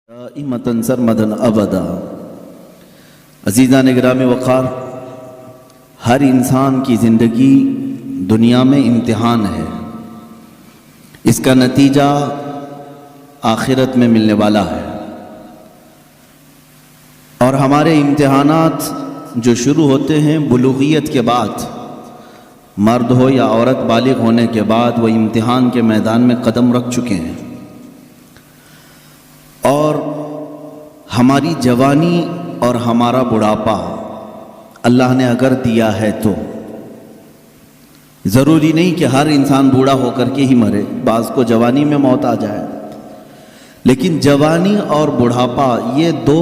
دائمتاً سرمداً ابدا۔ عزیزان گرامی وقار، ہر انسان کی زندگی دنیا میں امتحان ہے، اس کا نتیجہ آخرت میں ملنے والا ہے، اور ہمارے امتحانات جو شروع ہوتے ہیں بلوغیت کے بعد، مرد ہو یا عورت بالغ ہونے کے بعد وہ امتحان کے میدان میں قدم رکھ چکے ہیں، اور ہماری جوانی اور ہمارا بڑھاپا اللہ نے اگر دیا ہے تو ضروری نہیں کہ ہر انسان بوڑھا ہو کر کے ہی مرے، بعض کو جوانی میں موت آ جائے، لیکن جوانی اور بڑھاپا یہ دو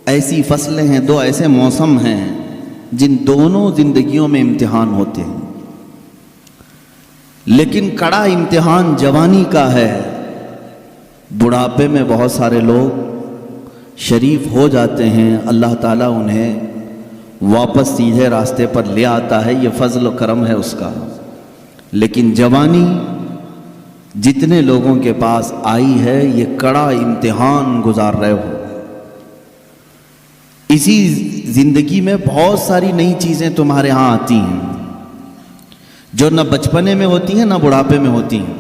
ایسی فصلیں ہیں، دو ایسے موسم ہیں جن دونوں زندگیوں میں امتحان ہوتے ہیں، لیکن کڑا امتحان جوانی کا ہے۔ بڑھاپے میں بہت سارے لوگ شریف ہو جاتے ہیں، اللہ تعالیٰ انہیں واپس سیدھے راستے پر لے آتا ہے، یہ فضل و کرم ہے اس کا، لیکن جوانی جتنے لوگوں کے پاس آئی ہے یہ کڑا امتحان گزار رہے ہو۔ اسی زندگی میں بہت ساری نئی چیزیں تمہارے ہاں آتی ہیں جو نہ بچپنے میں ہوتی ہیں نہ بڑھاپے میں ہوتی ہیں۔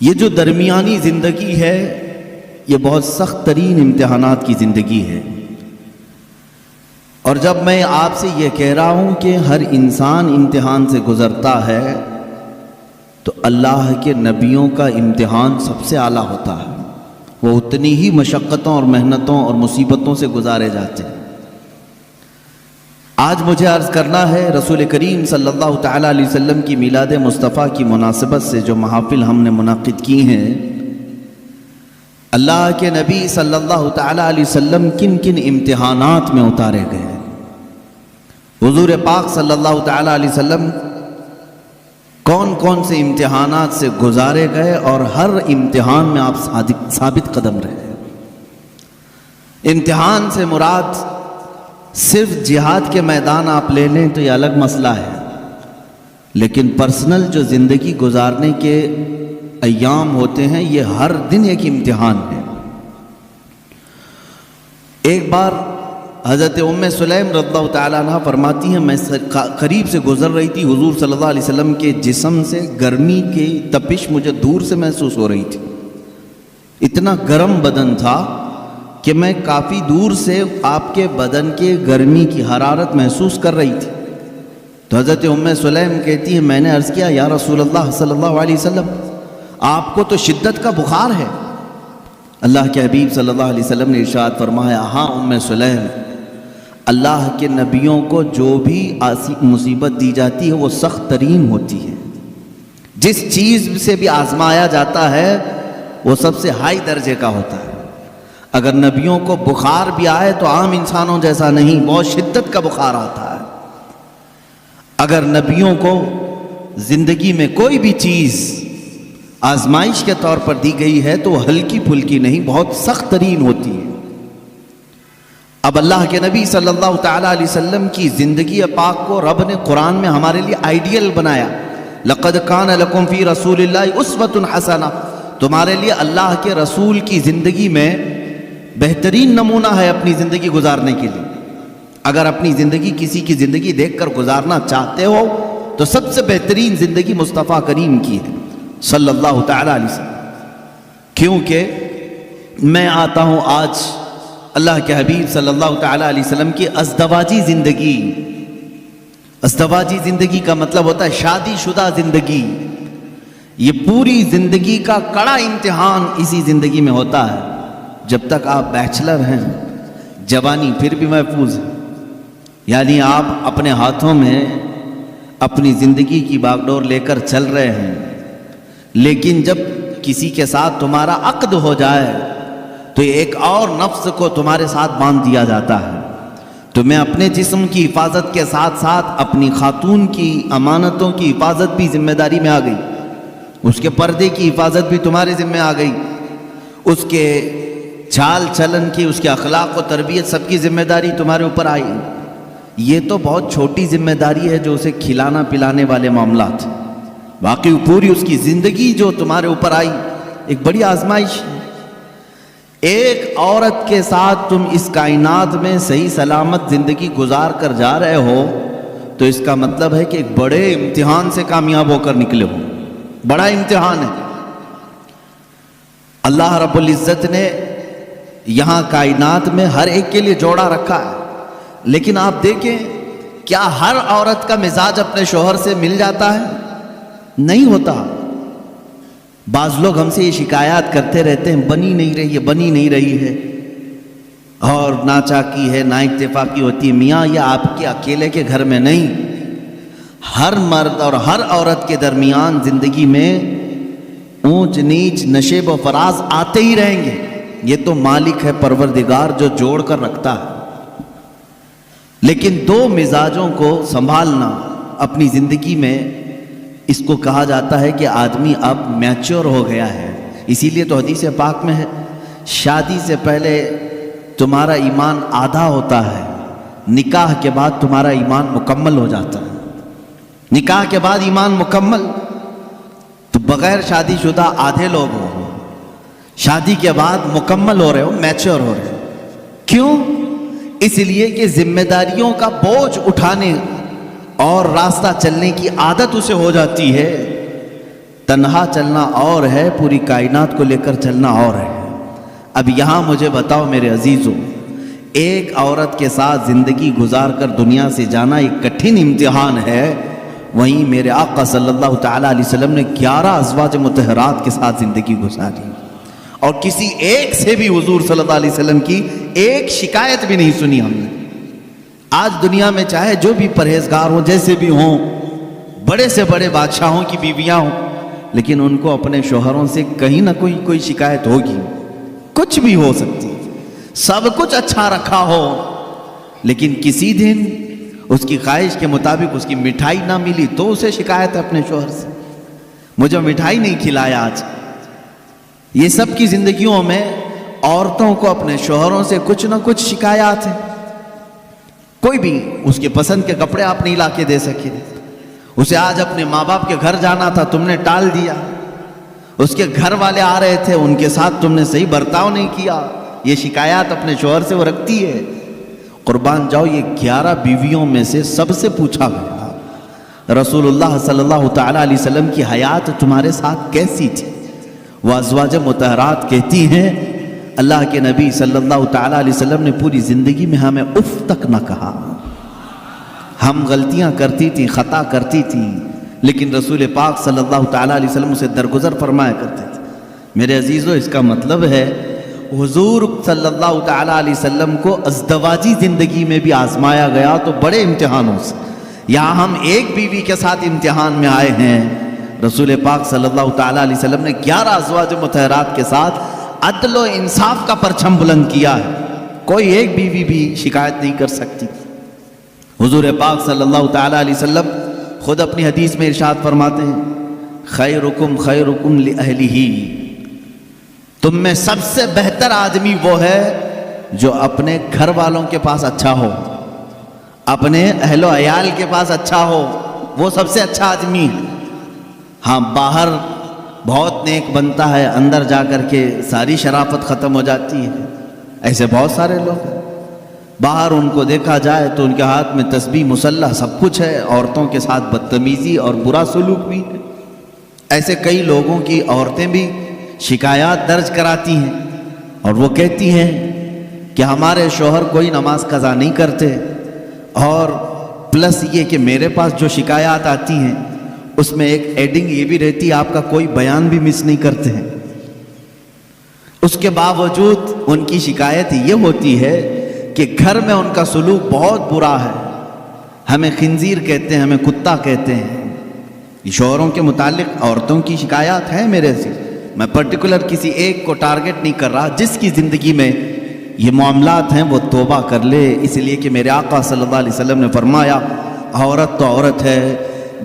یہ جو درمیانی زندگی ہے یہ بہت سخت ترین امتحانات کی زندگی ہے، اور جب میں آپ سے یہ کہہ رہا ہوں کہ ہر انسان امتحان سے گزرتا ہے تو اللہ کے نبیوں کا امتحان سب سے اعلیٰ ہوتا ہے، وہ اتنی ہی مشقتوں اور محنتوں اور مصیبتوں سے گزارے جاتے ہیں۔ آج مجھے عرض کرنا ہے رسول کریم صلی اللہ تعالیٰ علیہ وسلم کی میلاد مصطفیٰ کی مناسبت سے جو محافل ہم نے منعقد کی ہیں، اللہ کے نبی صلی اللہ تعالیٰ علیہ وسلم کن کن امتحانات میں اتارے گئے، حضور پاک صلی اللہ تعالیٰ علیہ وسلم کون کون سے امتحانات سے گزارے گئے، اور ہر امتحان میں آپ ثابت قدم رہے۔ امتحان سے مراد صرف جہاد کے میدان آپ لے لیں تو یہ الگ مسئلہ ہے، لیکن پرسنل جو زندگی گزارنے کے ایام ہوتے ہیں یہ ہر دن ایک امتحان ہے۔ ایک بار حضرت ام سلیم رضی اللہ تعالیٰ عنہ فرماتی ہیں، میں قریب سے گزر رہی تھی، حضور صلی اللہ علیہ وسلم کے جسم سے گرمی کی تپش مجھے دور سے محسوس ہو رہی تھی، اتنا گرم بدن تھا کہ میں کافی دور سے آپ کے بدن کے گرمی کی حرارت محسوس کر رہی تھی۔ تو حضرت ام سلیم کہتی ہے، میں نے عرض کیا یا رسول اللہ صلی اللہ علیہ وسلم، آپ کو تو شدت کا بخار ہے۔ اللہ کے حبیب صلی اللہ علیہ وسلم نے ارشاد فرمایا، ہاں ام سلیم، اللہ کے نبیوں کو جو بھی مصیبت دی جاتی ہے وہ سخت ترین ہوتی ہے، جس چیز سے بھی آزمایا جاتا ہے وہ سب سے ہائی درجے کا ہوتا ہے۔ اگر نبیوں کو بخار بھی آئے تو عام انسانوں جیسا نہیں، بہت شدت کا بخار آتا ہے۔ اگر نبیوں کو زندگی میں کوئی بھی چیز آزمائش کے طور پر دی گئی ہے تو وہ ہلکی پھلکی نہیں، بہت سخت ترین ہوتی ہے۔ اب اللہ کے نبی صلی اللہ تعالیٰ علیہ وسلم کی زندگی پاک کو رب نے قرآن میں ہمارے لیے آئیڈیل بنایا، لَقَدْ كَانَ لَكُمْ فِي رَسُولِ اللَّهِ أُسْوَةٌ حَسَنَةٌ، تمہارے لیے اللہ کے رسول کی زندگی میں بہترین نمونہ ہے اپنی زندگی گزارنے کے لیے۔ اگر اپنی زندگی کسی کی زندگی دیکھ کر گزارنا چاہتے ہو تو سب سے بہترین زندگی مصطفیٰ کریم کی ہے صلی اللہ تعالیٰ علیہ وسلم، کیونکہ میں آتا ہوں آج اللہ کے حبیب صلی اللہ تعالیٰ علیہ وسلم کی ازدواجی زندگی۔ ازدواجی زندگی کا مطلب ہوتا ہے شادی شدہ زندگی۔ یہ پوری زندگی کا کڑا امتحان اسی زندگی میں ہوتا ہے۔ جب تک آپ بیچلر ہیں جوانی پھر بھی محفوظ ہے، یعنی آپ اپنے ہاتھوں میں اپنی زندگی کی باغ ڈور لے کر چل رہے ہیں، لیکن جب کسی کے ساتھ تمہارا عقد ہو جائے تو ایک اور نفس کو تمہارے ساتھ باندھ دیا جاتا ہے۔ تو میں اپنے جسم کی حفاظت کے ساتھ ساتھ اپنی خاتون کی امانتوں کی حفاظت بھی ذمہ داری میں آ گئی، اس کے پردے کی حفاظت بھی تمہارے ذمہ آ گئی، اس کے چال چلن کی، اس کے اخلاق و تربیت سب کی ذمہ داری تمہارے اوپر آئی۔ یہ تو بہت چھوٹی ذمہ داری ہے جو اسے کھلانا پلانے والے معاملات، باقی پوری اس کی زندگی جو تمہارے اوپر آئی ایک بڑی آزمائش ہے۔ ایک عورت کے ساتھ تم اس کائنات میں صحیح سلامت زندگی گزار کر جا رہے ہو تو اس کا مطلب ہے کہ ایک بڑے امتحان سے کامیاب ہو کر نکلے ہو. بڑا امتحان ہے. اللہ رب العزت نے یہاں کائنات میں ہر ایک کے لیے جوڑا رکھا ہے، لیکن آپ دیکھیں کیا ہر عورت کا مزاج اپنے شوہر سے مل جاتا ہے؟ نہیں ہوتا. بعض لوگ ہم سے یہ شکایات کرتے رہتے ہیں بنی نہیں رہی ہے، بنی نہیں رہی ہے، اور ناچاکی ہے، نا اتفاقی ہوتی ہے. میاں یہ آپ کے اکیلے کے گھر میں نہیں، ہر مرد اور ہر عورت کے درمیان زندگی میں اونچ نیچ نشیب و فراز آتے ہی رہیں گے. یہ تو مالک ہے پروردگار جو جوڑ کر رکھتا ہے. لیکن دو مزاجوں کو سنبھالنا اپنی زندگی میں، اس کو کہا جاتا ہے کہ آدمی اب میچور ہو گیا ہے. اسی لیے تو حدیث پاک میں ہے شادی سے پہلے تمہارا ایمان آدھا ہوتا ہے، نکاح کے بعد تمہارا ایمان مکمل ہو جاتا ہے. نکاح کے بعد ایمان مکمل. تو بغیر شادی شدہ آدھے لوگ ہو، شادی کے بعد مکمل ہو رہے ہو، میچور ہو رہے ہو. کیوں؟ اس لیے کہ ذمہ داریوں کا بوجھ اٹھانے اور راستہ چلنے کی عادت اسے ہو جاتی ہے. تنہا چلنا اور ہے، پوری کائنات کو لے کر چلنا اور ہے. اب یہاں مجھے بتاؤ میرے عزیزوں، ایک عورت کے ساتھ زندگی گزار کر دنیا سے جانا ایک کٹھن امتحان ہے، وہیں میرے آقا صلی اللہ تعالیٰ علیہ وسلم نے 11 ازواج مطہرات کے ساتھ زندگی گزاری، اور کسی ایک سے بھی حضور صلی اللہ علیہ وسلم کی ایک شکایت بھی نہیں سنی ہم نے. آج دنیا میں چاہے جو بھی پرہیزگار ہوں، جیسے بھی ہوں، بڑے سے بڑے بادشاہوں کی بیویاں ہوں، لیکن ان کو اپنے شوہروں سے کہیں نہ کوئی شکایت ہوگی. کچھ بھی ہو سکتی، سب کچھ اچھا رکھا ہو، لیکن کسی دن اس کی خواہش کے مطابق اس کی مٹھائی نہ ملی تو اسے شکایت ہے اپنے شوہر سے، مجھے مٹھائی نہیں کھلایا آج. یہ سب کی زندگیوں میں عورتوں کو اپنے شوہروں سے کچھ نہ کچھ شکایات ہیں. کوئی بھی اس کے پسند کے کپڑے آپ نہیں لا کے دے سکے، اسے آج اپنے ماں باپ کے گھر جانا تھا، تم نے ٹال دیا. اس کے گھر والے آ رہے تھے، ان کے ساتھ تم نے صحیح برتاؤ نہیں کیا. یہ شکایات اپنے شوہر سے وہ رکھتی ہے. قربان جاؤ، یہ 11 بیویوں میں سے سب سے پوچھا گیا رسول اللہ صلی اللہ تعالیٰ علیہ وسلم کی حیات تمہارے ساتھ کیسی تھی؟ وہ ازواج مطہرات کہتی ہیں اللہ کے نبی صلی اللہ تعالیٰ علیہ وسلم نے پوری زندگی میں ہمیں اف تک نہ کہا. ہم غلطیاں کرتی تھیں، خطا کرتی تھیں، لیکن رسول پاک صلی اللہ تعالیٰ علیہ وسلم اسے درگزر فرمایا کرتے تھے. میرے عزیزو، اس کا مطلب ہے حضور صلی اللہ تعالیٰ علیہ وسلم کو ازدواجی زندگی میں بھی آزمایا گیا تو بڑے امتحانوں سے. یہاں ہم ایک بیوی کے ساتھ امتحان میں آئے ہیں، رسول پاک صلی اللہ تعالیٰ علیہ وسلم نے 11 ازواج مطہرات کے ساتھ عدل و انصاف کا پرچم بلند کیا ہے. کوئی ایک بیوی بھی شکایت نہیں کر سکتی. حضور پاک صلی اللہ تعالیٰ علیہ وسلم خود اپنی حدیث میں ارشاد فرماتے ہیں خیرکم خیرکم لأہلہ، تم میں سب سے بہتر آدمی وہ ہے جو اپنے گھر والوں کے پاس اچھا ہو، اپنے اہل و عیال کے پاس اچھا ہو، وہ سب سے اچھا آدمی ہے. ہاں، باہر بہت نیک بنتا ہے، اندر جا کر کے ساری شرافت ختم ہو جاتی ہے. ایسے بہت سارے لوگ ہیں، باہر ان کو دیکھا جائے تو ان کے ہاتھ میں تسبیح مسلح سب کچھ ہے، عورتوں کے ساتھ بدتمیزی اور برا سلوک بھی ہے. ایسے کئی لوگوں کی عورتیں بھی شکایات درج کراتی ہیں اور وہ کہتی ہیں کہ ہمارے شوہر کوئی نماز قضا نہیں کرتے، اور پلس یہ کہ میرے پاس جو شکایات آتی ہیں اس میں ایک ایڈنگ یہ بھی رہتی ہے آپ کا کوئی بیان بھی مس نہیں کرتے ہیں. اس کے باوجود ان کی شکایت یہ ہوتی ہے کہ گھر میں ان کا سلوک بہت برا ہے، ہمیں خنزیر کہتے ہیں، ہمیں کتا کہتے ہیں. شوہروں کے متعلق عورتوں کی شکایات ہیں میرے سے، میں پرٹیکولر کسی ایک کو ٹارگٹ نہیں کر رہا. جس کی زندگی میں یہ معاملات ہیں وہ توبہ کر لے، اس لیے کہ میرے آقا صلی اللہ علیہ وسلم نے فرمایا عورت تو عورت ہے.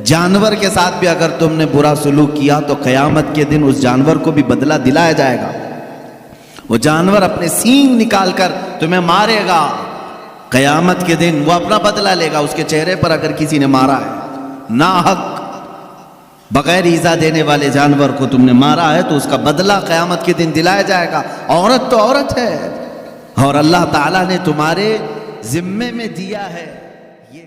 جانور کے ساتھ بھی اگر تم نے برا سلوک کیا تو قیامت کے دن اس جانور کو بھی بدلہ دلایا جائے گا. وہ جانور اپنے سینگ نکال کر تمہیں مارے گا، قیامت کے دن وہ اپنا بدلہ لے گا. اس کے چہرے پر اگر کسی نے مارا ہے ناحق بغیر ایذا دینے والے جانور کو تم نے مارا ہے تو اس کا بدلہ قیامت کے دن دلایا جائے گا. عورت تو عورت ہے اور اللہ تعالیٰ نے تمہارے ذمے میں دیا ہے یہ